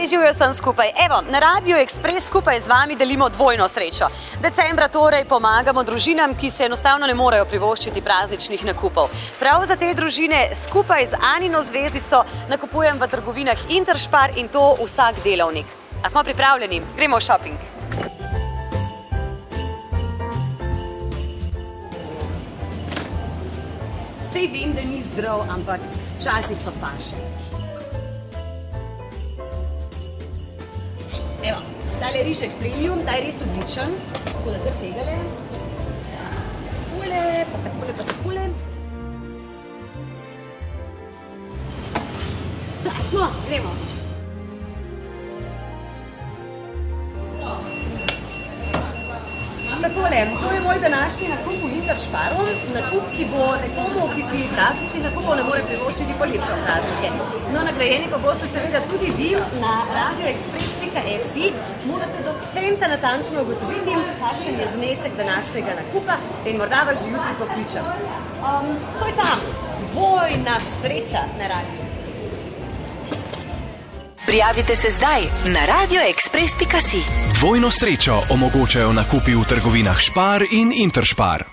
Hej, živijo sem skupaj. Evo, na Radio Ekspres skupaj z vami delimo dvojno srečo. Decembra torej pomagamo družinam, ki se enostavno ne morejo privoščiti prazničnih nakupov. Prav za te družine skupaj z Anino zvezdico nakupujem v trgovinah Interspar in to vsak delovnik. A smo pripravljeni? Gremo v šoping. Sej vem, da ni zdrav, ampak včasih pa paše. Evo, tale rižek premium, ta je res odličen. Tako da kar tegale. Takole, pa takole, pa takole. Da smo, gremo. Takole, to je moj današnji nakup v Intersparu. Nakup, ki bo nekomu, ki si prazničnih nakupov ne more privoščiti, polepšal praznike. No, nagrajeni pa boste seveda tudi vi na radioekspres.si. Morate do centa natančno ugotoviti, kakšen je znesek današnjega nakupa in morda vas že jutri pokličem. To je tam, dvojna sreča na radiju. Prijavite se zdaj na radioekspres.si. Dvojno srečo omogočajo nakupi v trgovinah Spar in Interspar.